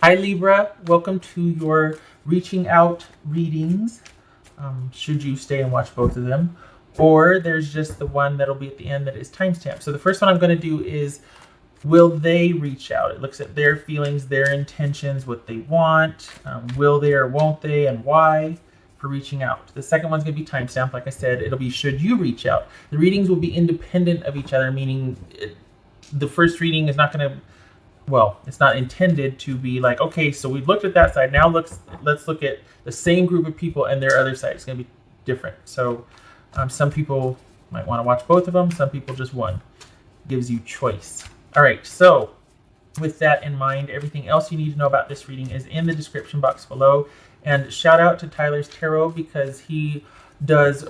Hi Libra, welcome to your reaching out readings. Should you stay and watch both of them, or there's just the one that'll be at the end that is timestamped. So the first one I'm going to do is, will they reach out? It looks at their feelings, their intentions, what they want. Will they or won't they, and why for reaching out. The second one's going to be timestamped. Like I said, it'll be should you reach out. The readings will be independent of each other, meaning the first reading is not going to, well, it's not intended to be like, okay, so we've looked at that side. Now let's look at the same group of people and their other side. It's going to be different. So some people might want to watch both of them. Some people just one. Gives you choice. All right, so with that in mind, everything else you need to know about this reading is in the description box below. And shout out to Tyler's Tarot, because he has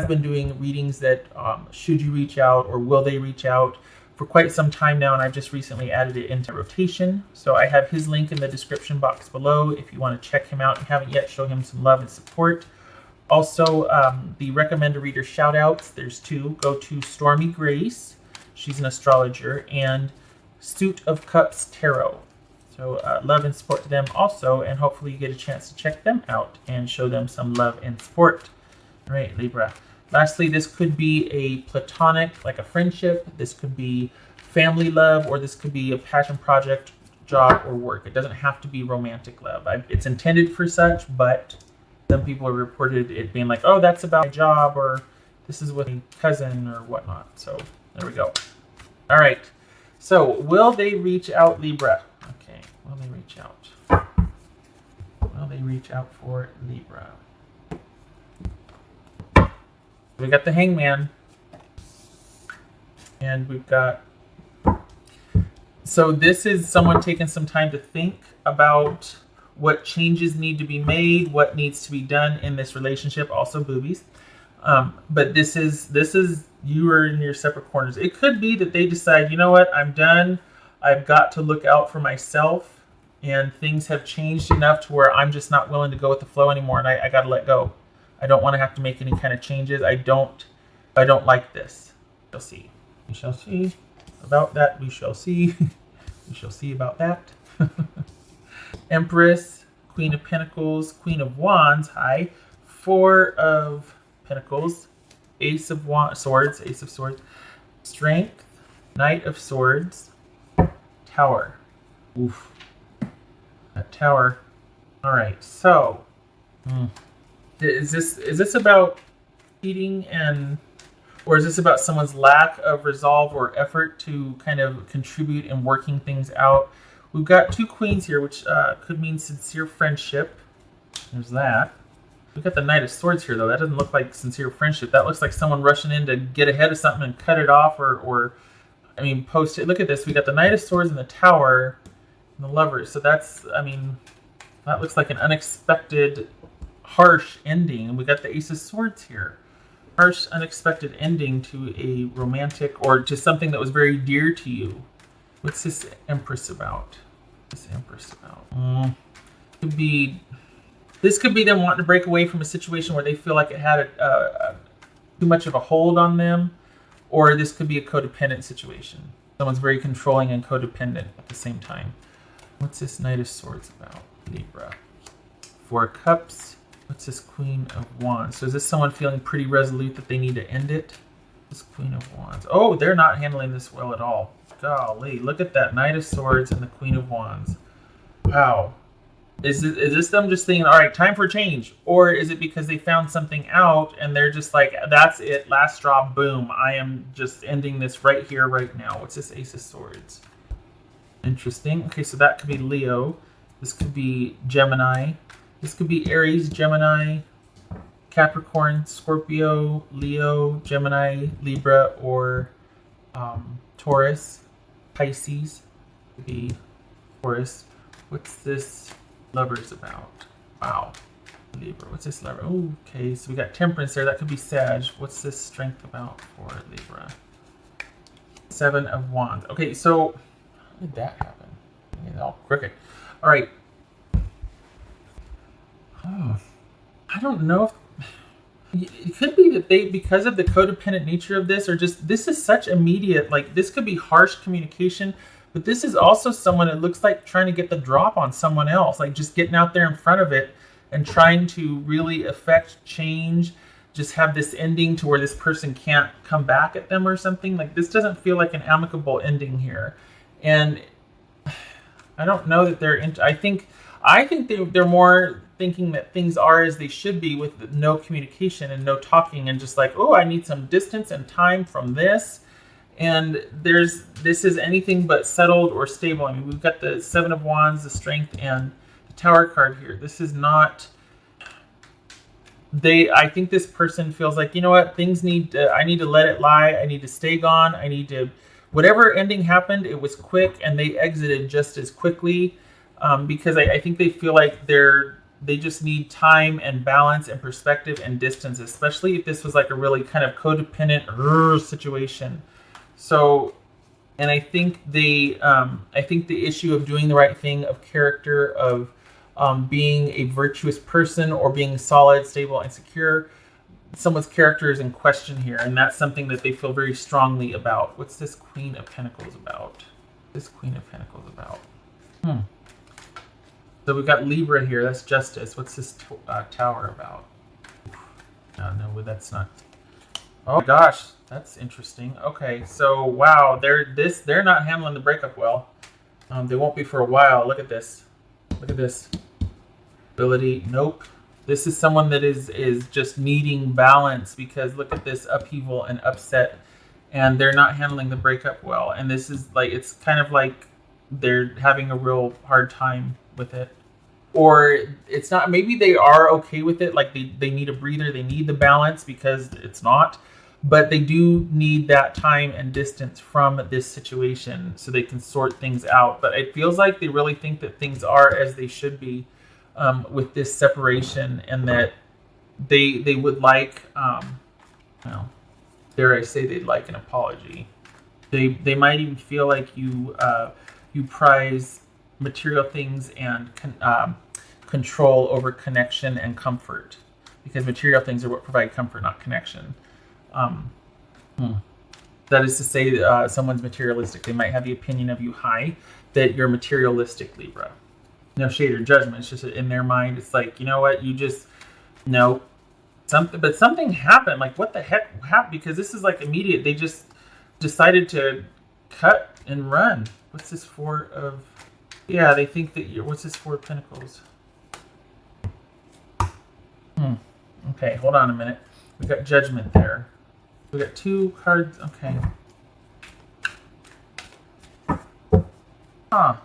been doing readings that should you reach out or will they reach out for quite some time now, and I've just recently added it into rotation. So I have his link in the description box below if you want to check him out and haven't yet. Show him some love and support. Also, the recommend a reader shout outs, there's two. Go to Stormy Grace, she's an astrologer, and Suit of Cups Tarot. So love and support to them also, and hopefully you get a chance to check them out and show them some love and support. All right, Libra. Lastly, this could be a platonic, like a friendship. This could be family love, or this could be a passion project, job, or work. It doesn't have to be romantic love. It's intended for such, but some people have reported it being like, oh, that's about my job, or this is with a cousin or whatnot. So there we go. All right. So will they reach out, Libra? Okay. Will they reach out? Will they reach out for Libra? We got the Hangman, and we've got, so this is someone taking some time to think about what changes need to be made, what needs to be done in this relationship, also boobies. But this is you are in your separate corners. It could be that they decide, you know what, I'm done. I've got to look out for myself, and things have changed enough to where I'm just not willing to go with the flow anymore, and I got to let go. I don't want to have to make any kind of changes. I don't like this. We'll see. We shall see about that. We shall see. We shall see about that. Empress, Queen of Pentacles, Queen of Wands, high. Four of Pentacles, Ace of Swords, Ace of Swords, Strength, Knight of Swords, Tower. Oof. That Tower. All right, so. Is this about cheating, or is this about someone's lack of resolve or effort to kind of contribute in working things out? We've got two queens here, which could mean sincere friendship. There's that. We've got the Knight of Swords here, though. That doesn't look like sincere friendship. That looks like someone rushing in to get ahead of something and cut it off, or I mean, post it. Look at this. We got the Knight of Swords and the Tower and the Lovers. So that's, I mean, that looks like an unexpected, harsh ending. And we got the Ace of Swords here. Harsh, unexpected ending to a romantic, or to something that was very dear to you. What's this Empress about? This Empress about? This could be them wanting to break away from a situation where they feel like it had too much of a hold on them, or this could be a codependent situation. Someone's very controlling and codependent at the same time. What's this Knight of Swords about? Libra. Four of Cups. What's this Queen of Wands? So is this someone feeling pretty resolute that they need to end it? This Queen of Wands. Oh, they're not handling this well at all. Golly, look at that Knight of Swords and the Queen of Wands. Wow. Is this them just thinking, all right, time for change? Or is it because they found something out and they're just like, that's it, last straw, boom. I am just ending this right here, right now. What's this Ace of Swords? Interesting. Okay, so that could be Leo. This could be Gemini. This could be Aries, Gemini, Capricorn, Scorpio, Leo, Gemini, Libra, or Taurus, Pisces. Could be Taurus. What's this Lovers about? Wow. Libra. What's this Lover? Ooh, okay, so we got Temperance there. That could be Sag. What's this Strength about for Libra? Seven of Wands. Okay, so how did that happen? It's all crooked. All right. Oh, I don't know if it could be that they, because of the codependent nature of this, or just, this is such immediate, like this could be harsh communication, But this is also someone, it looks like, trying to get the drop on someone else, like just getting out there in front of it and trying to really affect change, just have this ending to where this person can't come back at them or something. Like, this doesn't feel like an amicable ending here. And I don't know that they're I think they're more thinking that things are as they should be, with no communication and no talking, and just like, oh, I need some distance and time from this. And this is anything but settled or stable. I mean, we've got the Seven of Wands, the Strength, and the Tower card here. This is not... I think this person feels like, you know what, I need to let it lie. I need to stay gone. I need to... Whatever ending happened, it was quick, and they exited just as quickly, because I think they feel like they just need time and balance and perspective and distance, especially if this was like a really kind of codependent situation. So, and I think the issue of doing the right thing, of character, of being a virtuous person, or being solid, stable, and secure, someone's character is in question here, and that's something that they feel very strongly about. What's this Queen of Pentacles about? This Queen of Pentacles about? So we've got Libra here. That's justice. What's this Tower about? No, that's not. Oh my gosh, that's interesting. Okay, so wow, they're not handling the breakup well. They won't be for a while. Look at this. Look at this. Ability. Nope. This is someone that is just needing balance, because look at this upheaval and upset, and they're not handling the breakup well. And this is like, it's kind of like they're having a real hard time with it. Or it's not, maybe they are okay with it, like they need a breather, they need the balance, because it's not. But they do need that time and distance from this situation so they can sort things out. But it feels like they really think that things are as they should be with this separation, and that they would like, well, dare I say, they'd like an apology. They might even feel like you prize material things and control over connection and comfort, because material things are what provide comfort, not connection. That is to say, someone's materialistic. They might have the opinion of you high, that you're materialistic, Libra. No shade or judgment. It's just in their mind. It's like, you know what? You just no something, but something happened. Like, what the heck happened? Because this is like immediate. They just decided to cut and run. What's this Four of? Yeah, they think that you're. What's this Four of Pentacles? Okay, hold on a minute. We got Judgment there. We got two cards. Okay. Huh.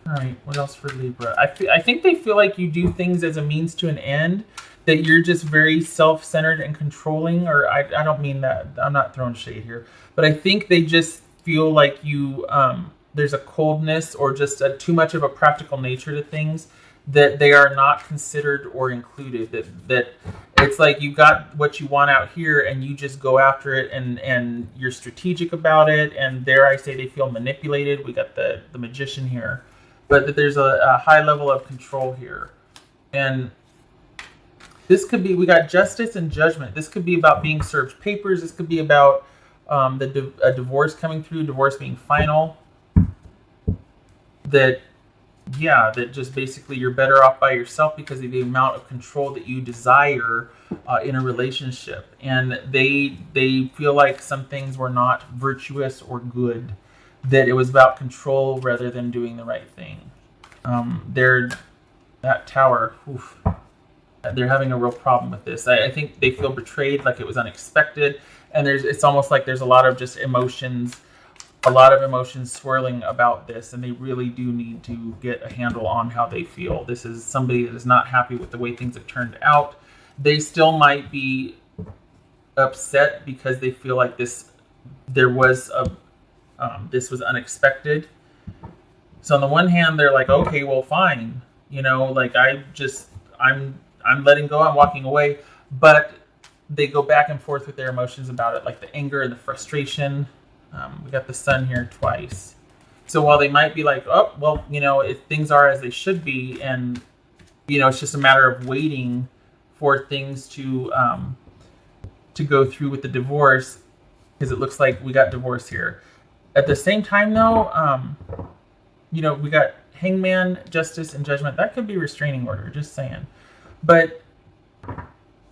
All right, what else for Libra? I think they feel like you do things as a means to an end, that you're just very self-centered and controlling, or I don't mean that. I'm not throwing shade here. But I think they just feel like you, there's a coldness or just too much of a practical nature to things, that they are not considered or included. That it's like you got what you want out here, and you just go after it, and you're strategic about it, and dare I say, they feel manipulated. We got the Magician here. But that there's a high level of control here. And this could be, we got Justice and Judgment. This could be about being served papers. This could be about a divorce coming through, divorce being final. That just basically you're better off by yourself because of the amount of control that you desire in a relationship. And they feel like some things were not virtuous or good. That it was about control rather than doing the right thing. That Tower, they're having a real problem with this. I think they feel betrayed, like it was unexpected, and it's almost like there's a lot of just emotions, swirling about this, and they really do need to get a handle on how they feel. This is somebody that is not happy with the way things have turned out. They still might be upset because they feel like this was unexpected. So on the one hand, they're like, okay, well, fine. You know, like I'm letting go, I'm walking away. But they go back and forth with their emotions about it, like the anger and the frustration. We got the Sun here twice. So while they might be like, oh, well, you know, if things are as they should be, and, you know, it's just a matter of waiting for things to go through with the divorce, because it looks like we got divorce here. At the same time, though, you know, we got Hangman, Justice, and Judgment. That could be restraining order, just saying. But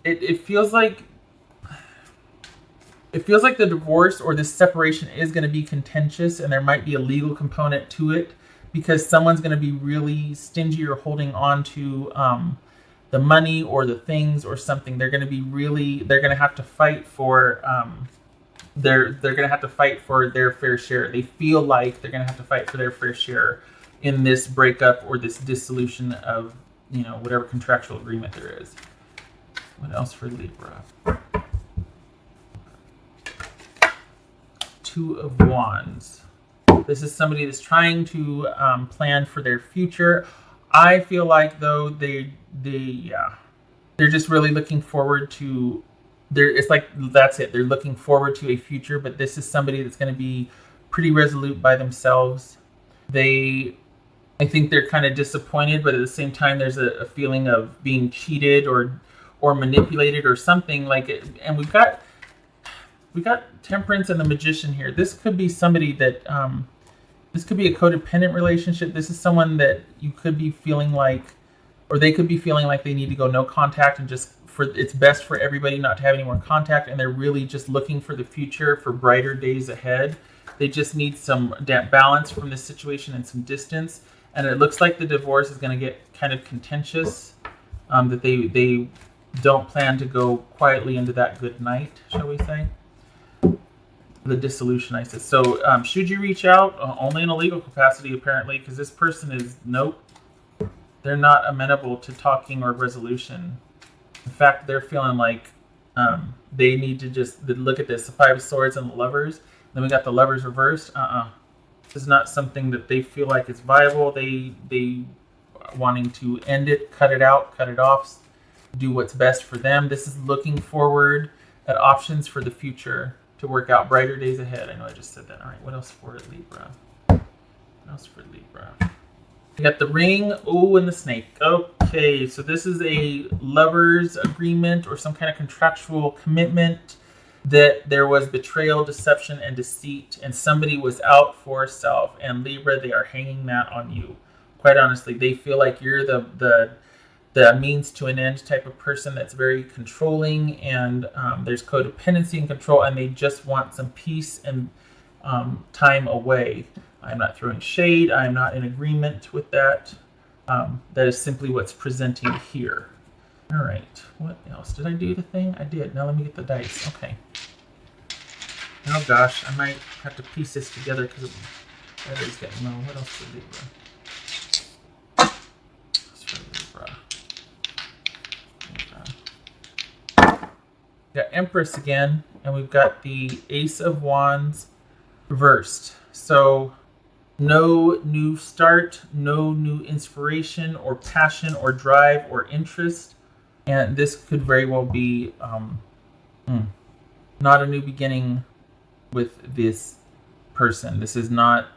it feels like the divorce or this separation is going to be contentious, and there might be a legal component to it because someone's going to be really stingy or holding on to the money or the things or something. They're going to have to fight for they're going to have to fight for their fair share. They feel like they're going to have to fight for their fair share in this breakup or this dissolution of, you know, whatever contractual agreement there is. What else for Libra? Two of Wands. This is somebody that's trying to plan for their future. I feel like, though, they're just really looking forward to it's like that's it. They're looking forward to a future, but this is somebody that's going to be pretty resolute by themselves. I think they're kind of disappointed, but at the same time, there's a feeling of being cheated or manipulated or something like it. And we got Temperance and the Magician here. This could be somebody that this could be a codependent relationship. This is someone that you could be feeling like, or they could be feeling like they need to go no contact and just it's best for everybody not to have any more contact, and they're really just looking for the future, for brighter days ahead. They just need some balance from this situation and some distance. And it looks like the divorce is going to get kind of contentious, that they don't plan to go quietly into that good night, shall we say. The dissolution, I said. So should you reach out? Only in a legal capacity, apparently, because this person is, nope. They're not amenable to talking or resolution. In fact, they're feeling like they need to just look at this, the Five of Swords and the Lovers. Then we got the Lovers reversed. This is not something that they feel like is viable. They wanting to end it, cut it out, cut it off, do what's best for them. This is looking forward at options for the future to work out brighter days ahead. I know I just said that. All right, what else for Libra? What else for Libra? We got the Ring, and the Snake. Okay, so this is a lover's agreement or some kind of contractual commitment that there was betrayal, deception, and deceit, and somebody was out for self. And Libra, they are hanging that on you. Quite honestly, they feel like you're the means to an end type of person that's very controlling, and there's codependency and control, and they just want some peace and time away. I'm not throwing shade. I'm not in agreement with that. That is simply what's presenting here. All right. What else? Did I do the thing? I did. Now let me get the dice. Okay. Oh gosh, I might have to piece this together because the battery's getting low. What else for Libra? What's for Libra? We got Empress again, and we've got the Ace of Wands reversed. So no new start, no new inspiration or passion or drive or interest. And this could very well be not a new beginning with this person. This is not,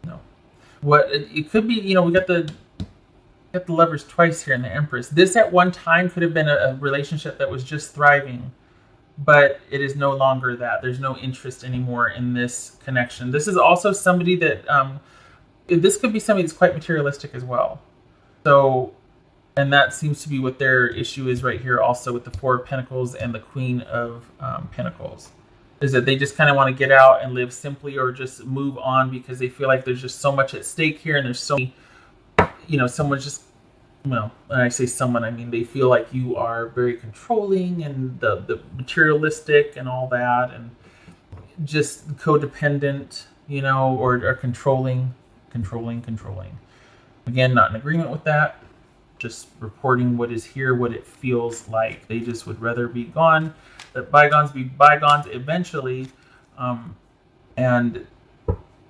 no. What it could be, you know, we got the Lovers twice here in the Empress. This at one time could have been a relationship that was just thriving, but it is no longer that. There's no interest anymore in this connection. This is also somebody that, this could be somebody that's quite materialistic as well. So, and that seems to be what their issue is right here also with the Four of Pentacles and the Queen of Pentacles. Is that they just kind of want to get out and live simply or just move on because they feel like there's just so much at stake here and there's so many, you know, someone's just, well, when I say someone, I mean they feel like you are very controlling and the materialistic and all that and just codependent, you know, or controlling. Again, not in agreement with that. Just reporting what is here, what it feels like. They just would rather be gone. Let bygones be bygones eventually. And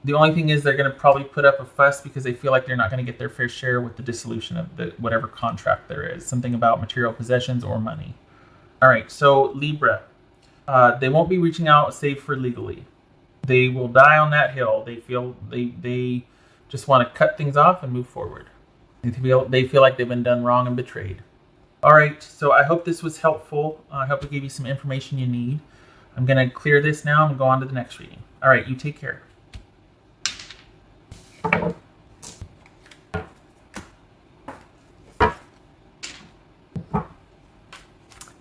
the only thing is they're going to probably put up a fuss because they feel like they're not going to get their fair share with the dissolution of whatever contract there is. Something about material possessions or money. All right, so Libra. They won't be reaching out save for legally. They will die on that hill. They feel they just want to cut things off and move forward. They feel like they've been done wrong and betrayed. All right, so I hope this was helpful. I hope it gave you some information you need. I'm going to clear this now and go on to the next reading. All right, you take care.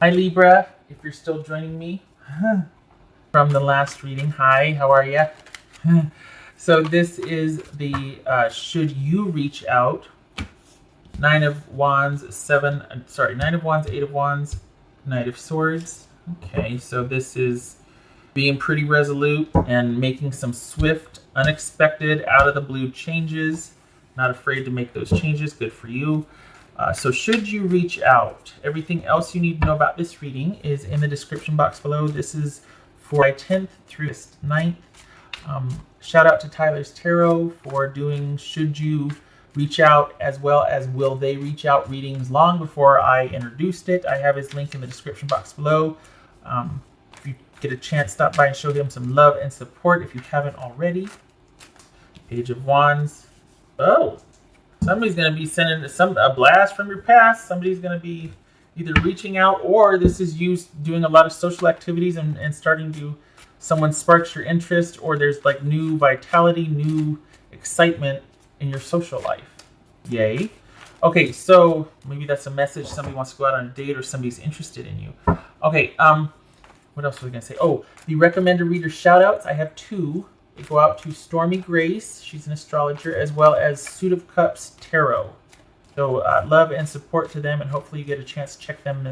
Hi, Libra, if you're still joining me from the last reading. Hi, how are you? So this is the should you reach out? Nine of Wands, Nine of Wands, Eight of Wands, Knight of Swords. Okay, so this is being pretty resolute and making some swift, unexpected, out of the blue changes. Not afraid to make those changes. Good for you. So should you reach out? Everything else you need to know about this reading is in the description box below. This is for July 10th through 9th. Shout out to Tyler's Tarot for doing should you reach out, as well as will they reach out readings long before I introduced it. I have his link in the description box below. If you get a chance, stop by and show him some love and support if you haven't already. Page of Wands. Oh, somebody's going to be sending a blast from your past. Somebody's going to be either reaching out, or this is you doing a lot of social activities and starting to, someone sparks your interest, or there's like new vitality, new excitement in your social life. Yay. Okay, so maybe that's a message. Somebody wants to go out on a date, or somebody's interested in you. Okay, what else was I going to say? Oh, the recommended reader shout outs. I have two. They go out to Stormy Grace, she's an astrologer, as well as Suit of Cups Tarot. So love and support to them, and hopefully you get a chance to check them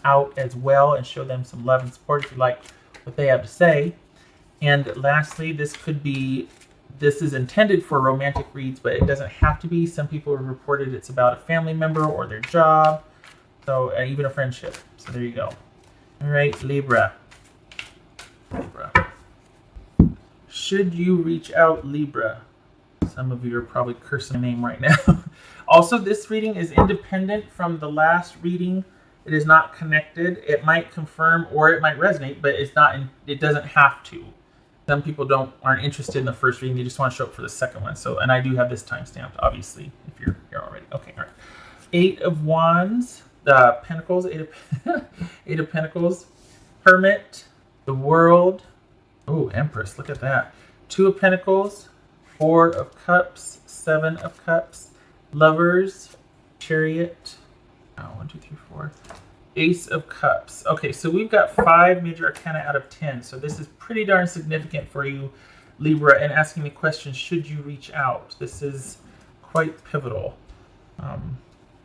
out as well and show them some love and support if you like what they have to say. And lastly, this is intended for romantic reads, but it doesn't have to be. Some people have reported it's about a family member or their job, so even a friendship. So there you go. All right, Libra. Should you reach out, Libra? Some of you are probably cursing my name right now. Also, this reading is independent from the last reading. It is not connected. It might confirm or it might resonate, but it's not. It doesn't have to. Some people aren't interested in the first reading. They just want to show up for the second one. So, and I do have this timestamped, obviously, if you're here already. Okay, all right. Eight of Wands, Pentacles, Eight of Pentacles, Hermit, the World. Oh, Empress, look at that. Two of Pentacles, Four of Cups, Seven of Cups, Lovers, Chariot. Oh, 1, 2, 3, 4. Ace of Cups. Okay, so we've got 5 major arcana out of 10. So this is pretty darn significant for you, Libra, and asking the question, should you reach out? This is quite pivotal.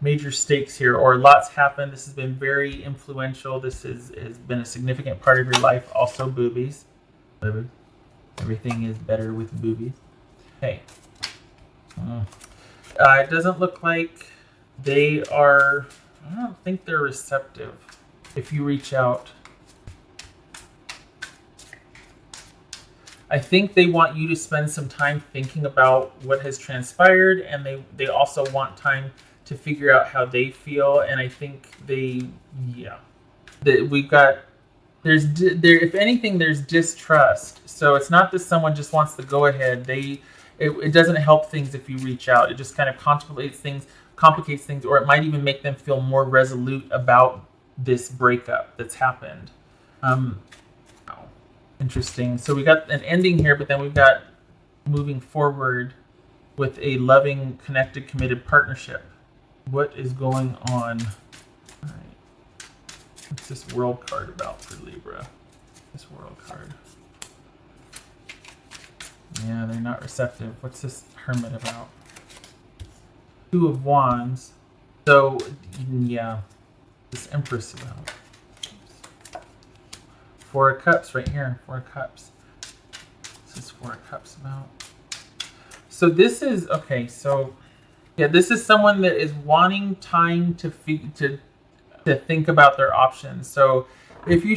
Major stakes here, or lots happen. This has been very influential. This has been a significant part of your life. Also boobies. Everything is better with boobies. Hey. It doesn't look like they are... I don't think they're receptive if you reach out. I think they want you to spend some time thinking about what has transpired, and they also want time to figure out how they feel. And I think if anything, there's distrust. So it's not that someone just wants to go ahead. It doesn't help things if you reach out. It just kind of complicates things, or it might even make them feel more resolute about this breakup that's happened. Interesting. So we got an ending here, but then we've got moving forward with a loving, connected, committed partnership. What is going on? All right. What's this World card about for Libra? This World card. Yeah, they're not receptive. What's this Hermit about? Two of Wands. So, yeah, this Empress about. Four of Cups right here. Four of Cups. This is Four of Cups about. So this is, okay, so, yeah, this is someone that is wanting time to think about their options. So if you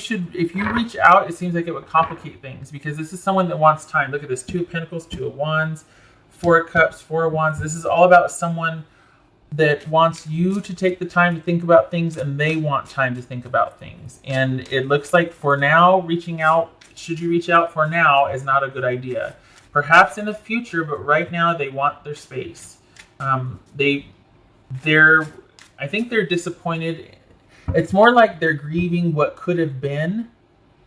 reach out, it seems like it would complicate things, because this is someone that wants time. Look at this, Two of Pentacles, Two of Wands, Four of Cups, Four of Wands. This is all about someone that wants you to take the time to think about things, and they want time to think about things. And it looks like for now, reaching out, should you reach out for now, is not a good idea. Perhaps in the future, but right now they want their space. I think they're disappointed. It's more like they're grieving what could have been,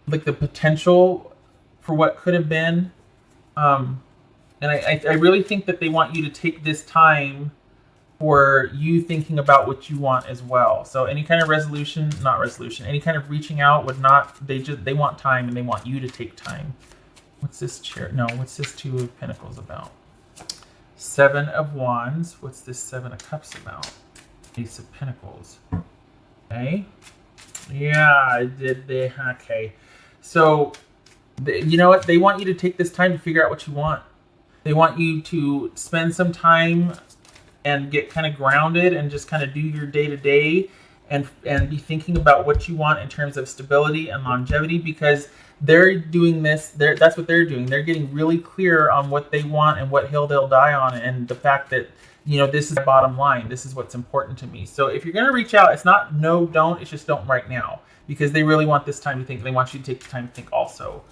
like the potential for what could have been. And I really think that they want you to take this time for you thinking about what you want as well. So any kind of any kind of reaching out would not, they want time and they want you to take time. What's this chair? No, what's this Two of Pentacles about? Seven of Wands. What's this Seven of Cups about? Ace of Pentacles. Okay. Yeah, okay. So, you know what? They want you to take this time to figure out what you want. They want you to spend some time and get kind of grounded and just kind of do your day-to-day and be thinking about what you want in terms of stability and longevity, because they're doing this, that's what they're doing. They're getting really clear on what they want and what hill they'll die on, and the fact that, you know, this is the bottom line. This is what's important to me. So if you're going to reach out, it's not no, don't. It's just don't right now, because they really want this time to think. They want you to take the time to think also.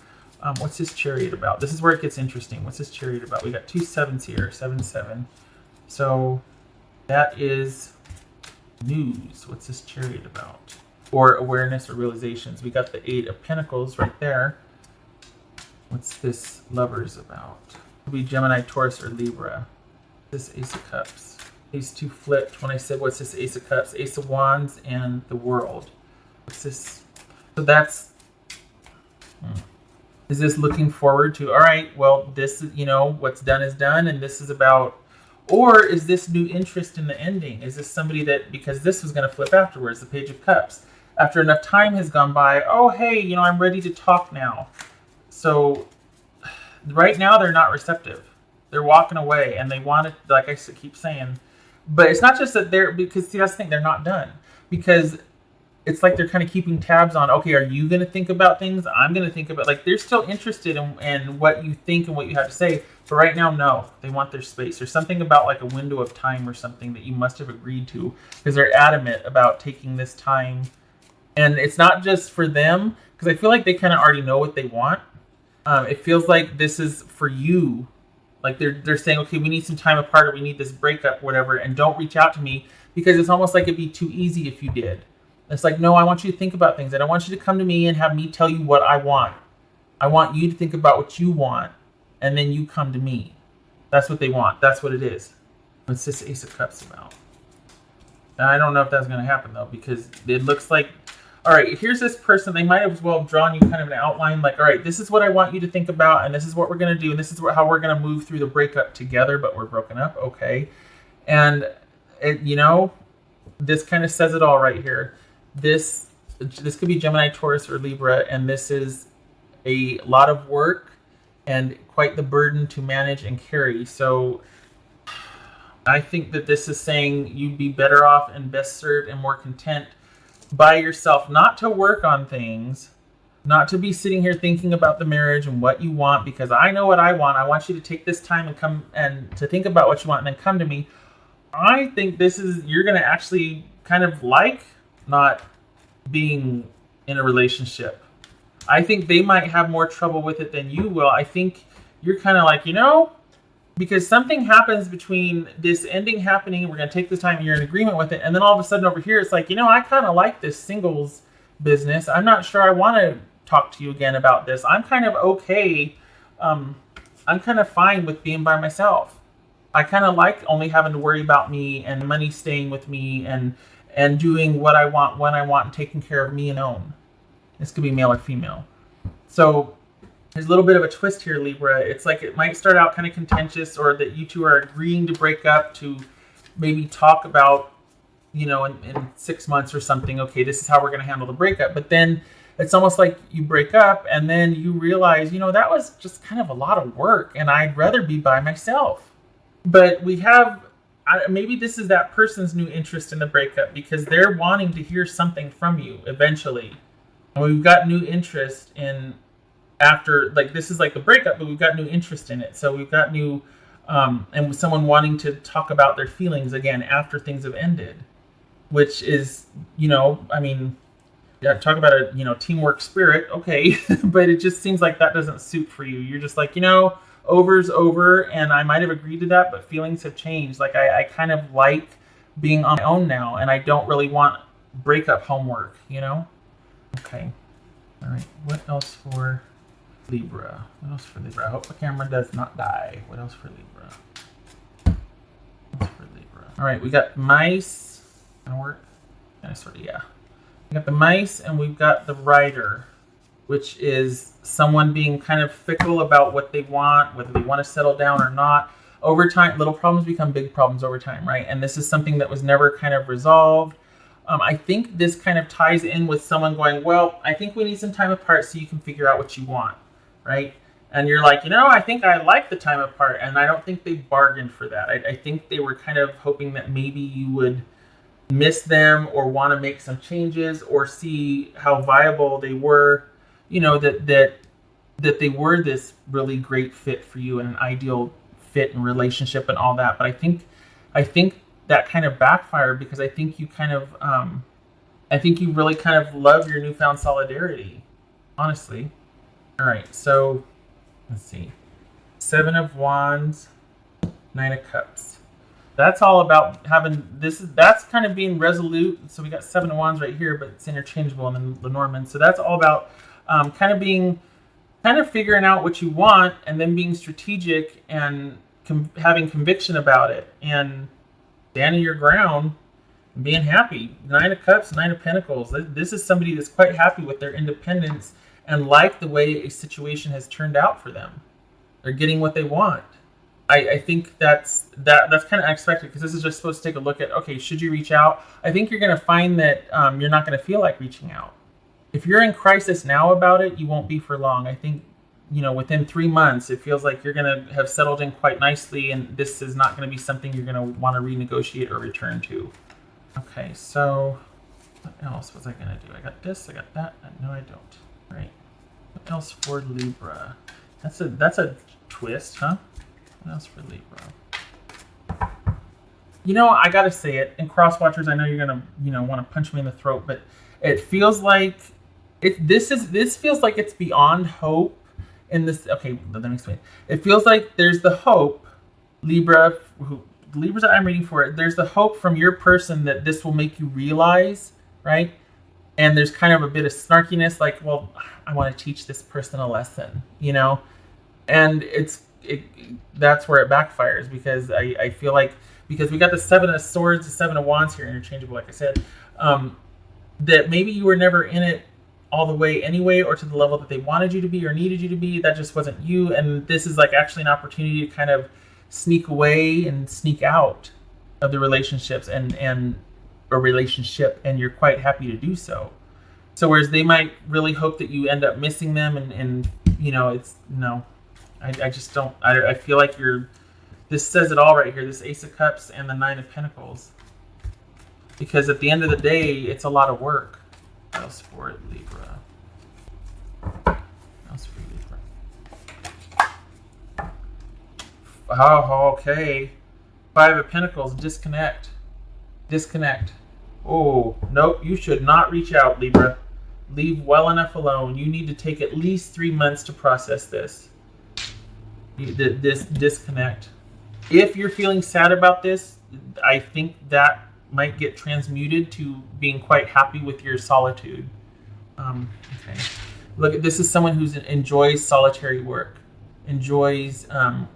What's this Chariot about? This is where it gets interesting. What's this Chariot about? We got two sevens here, 7, 7. So that is news. What's this Chariot about? Or awareness or realizations. We got the 8 of Pentacles right there. What's this Lovers about? It'll be Gemini, Taurus, or Libra. This Ace of Cups. These two flipped when I said what's this Ace of Cups? Ace of Wands and the World. What's this? So that's... Is this looking forward to, all right, well, this is, you know, what's done is done, and this is about, or is this new interest in the ending? Is this somebody that, because this was going to flip afterwards, the Page of Cups. After enough time has gone by, oh, hey, you know, I'm ready to talk now. So right now they're not receptive. They're walking away, and they want it, like I keep saying. But it's not just that they're, because see, that's the thing, they're not done. Because it's like they're kind of keeping tabs on, okay, are you going to think about things? I'm going to think about, like, they're still interested in what you think and what you have to say. But right now, no, they want their space. There's something about like a window of time or something that you must have agreed to, because they're adamant about taking this time. And it's not just for them, because I feel like they kind of already know what they want. It feels like this is for you. Like they're saying, okay, we need some time apart, or we need this breakup, whatever, and don't reach out to me, because it's almost like it'd be too easy if you did. It's like, no, I want you to think about things. I don't want you to come to me and have me tell you what I want. I want you to think about what you want, and then you come to me. That's what they want. That's what it is. What's this Ace of Cups about? And I don't know if that's going to happen, though, because it looks like, all right, here's this person. They might as well have drawn you kind of an outline, like, all right, this is what I want you to think about, and this is what we're going to do, and this is how we're going to move through the breakup together, but we're broken up, okay. And, you know, this kind of says it all right here. This could be Gemini, Taurus, or Libra, and this is a lot of work and quite the burden to manage and carry. So I think that this is saying you'd be better off and best served and more content by yourself, not to work on things, not to be sitting here thinking about the marriage and what you want, because I know what I want. I want you to take this time and come and to think about what you want and then come to me. I think this is, you're going to actually kind of like not being in a relationship. I think they might have more trouble with it than you will. I think you're kind of like, you know, because something happens between this ending happening, we're going to take this time and you're in agreement with it, and then all of a sudden over here it's like, you know, I kind of like this singles business. I'm not sure I want to talk to you again about this. I'm kind of okay. I'm kind of fine with being by myself. I kind of like only having to worry about me and money staying with me and doing what I want, when I want, and taking care of me and own. This could be male or female. So there's a little bit of a twist here, Libra. It's like it might start out kind of contentious, or that you two are agreeing to break up, to maybe talk about, you know, in 6 months or something, okay, this is how we're going to handle the breakup. But then it's almost like you break up and then you realize, you know, that was just kind of a lot of work and I'd rather be by myself. But we have, maybe this is that person's new interest in the breakup, because they're wanting to hear something from you eventually. And we've got new interest in, after, like, this is like the breakup, but we've got new interest in it. So we've got new, and with someone wanting to talk about their feelings again after things have ended, which is, you know, I mean, yeah, talk about a, you know, teamwork spirit. Okay. But it just seems like that doesn't suit for you. You're just like, you know, over's over, and I might have agreed to that, but feelings have changed. Like I kind of like being on my own now, and I don't really want breakup homework, you know? Okay. All right. What else for Libra? What else for Libra? I hope the camera does not die. What else for Libra? What else for Libra? All right, we got mice. Gonna work? Kind of, sort of, yeah. We got the mice, and we've got the rider, which is someone being kind of fickle about what they want, whether they want to settle down or not. Over time, little problems become big problems over time, right? And this is something that was never kind of resolved. I think this kind of ties in with someone going, well, I think we need some time apart so you can figure out what you want, right? And you're like, I think I like the time apart. And I don't think they bargained for that. I think they were kind of hoping that maybe you would miss them or want to make some changes or see how viable they were, that they were this really great fit for you and an ideal fit and relationship and all that. But I think that kind of backfired because I think you kind of, I think you really kind of love your newfound solidarity, honestly. All right, so let's see. 7 of Wands, 9 of Cups. That's all about having that's kind of being resolute. So we got 7 of Wands right here, but it's interchangeable in the Lenormand. So that's all about kind of figuring out what you want and then being strategic and having conviction about it and standing your ground and being happy. 9 of Cups, 9 of Pentacles. This is somebody that's quite happy with their independence and like the way a situation has turned out for them. They're getting what they want. I think that's kind of unexpected because this is just supposed to take a look at, okay, should you reach out? I think you're going to find that you're not going to feel like reaching out. If you're in crisis now about it, you won't be for long. I think, within 3 months, it feels like you're going to have settled in quite nicely, and this is not going to be something you're going to want to renegotiate or return to. Okay, so what else was I going to do? I got this, I got that. No, I don't. All right. What else for Libra? That's a twist, huh? What else for Libra? I got to say it. In Cross Watchers, I know you're going to, want to punch me in the throat, but it feels like this feels like it's beyond hope. In this, okay, let me explain. It feels like there's the hope, Libras that I'm reading for, there's the hope from your person that this will make you realize, right? And there's kind of a bit of snarkiness, like, well, I want to teach this person a lesson, And that's where it backfires because I feel like, because we got the 7 of Swords, the 7 of Wands here, interchangeable, like I said, that maybe you were never in it all the way anyway, or to the level that they wanted you to be or needed you to be. That just wasn't you. And this is like actually an opportunity to kind of sneak away and sneak out of the relationships and a relationship, and you're quite happy to do so. So whereas they might really hope that you end up missing them and it's no. I just don't. I feel like this says it all right here. This Ace of Cups and the 9 of Pentacles. Because at the end of the day, it's a lot of work. What else for Libra? What else for Libra? Oh, okay. 5 of Pentacles. Disconnect. Oh, nope. You should not reach out, Libra. Leave well enough alone. You need to take at least 3 months to process this. This disconnect. If you're feeling sad about this, I think that might get transmuted to being quite happy with your solitude. Okay. Look, this is someone who enjoys solitary work, enjoys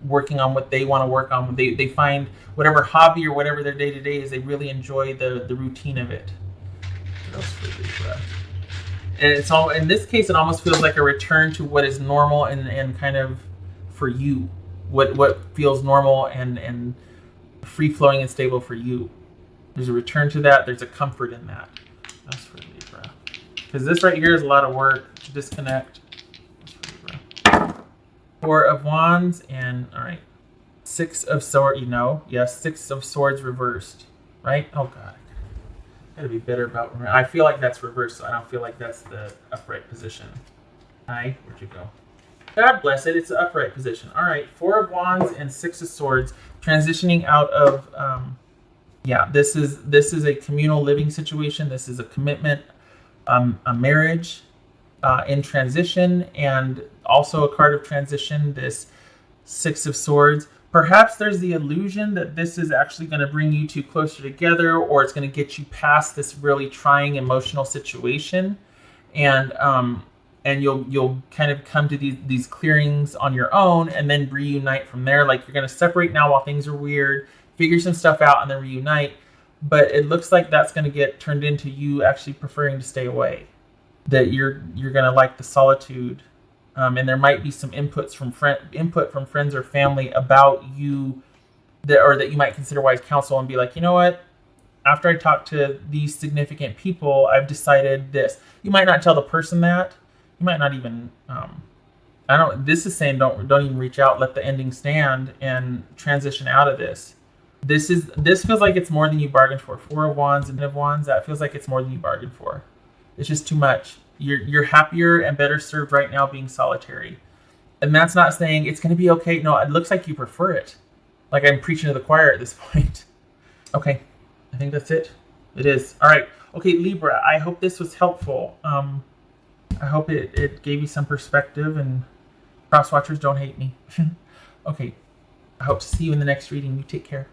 working on what they want to work on. They find whatever hobby or whatever their day-to-day is, they really enjoy the routine of it. What else for Libra? And it's all, in this case, it almost feels like a return to what is normal and kind of for you, what feels normal and free-flowing and stable for you. There's a return to that. There's a comfort in that. That's for Libra. Because this right here is a lot of work. Disconnect. That's for Libra. 4 of Wands and, all right, 6 of Swords. Yes, 6 of Swords reversed. Right? Oh, God. I gotta be better about. I feel like that's reversed, so I don't feel like that's the upright position. Hi, where'd you go? God bless it. It's the upright position. All right, 4 of Wands and 6 of Swords, transitioning out of. This is a communal living situation. This is a commitment, a marriage in transition, and also a card of transition. This 6 of Swords. Perhaps there's the illusion that this is actually going to bring you two closer together, or it's going to get you past this really trying emotional situation, and you'll kind of come to these clearings on your own, and then reunite from there. Like, you're going to separate now while things are weird. figure some stuff out, and then reunite. But it looks like that's going to get turned into you actually preferring to stay away. That you're going to like the solitude, and there might be some input from friends or family about you, that you might consider wise counsel and be like, you know what? After I talk to these significant people, I've decided this. You might not tell the person that. You might not even. This is saying don't even reach out. Let the ending stand and transition out of this. This feels like it's more than you bargained for. Four of Wands and Ten of Wands. That feels like it's more than you bargained for. It's just too much. You're happier and better served right now being solitary. And that's not saying it's going to be okay. No, it looks like you prefer it. Like I'm preaching to the choir at this point. Okay. I think that's it. It is. All right. Okay, Libra, I hope this was helpful. I hope it gave you some perspective, and cross watchers don't hate me. Okay. I hope to see you in the next reading. You take care.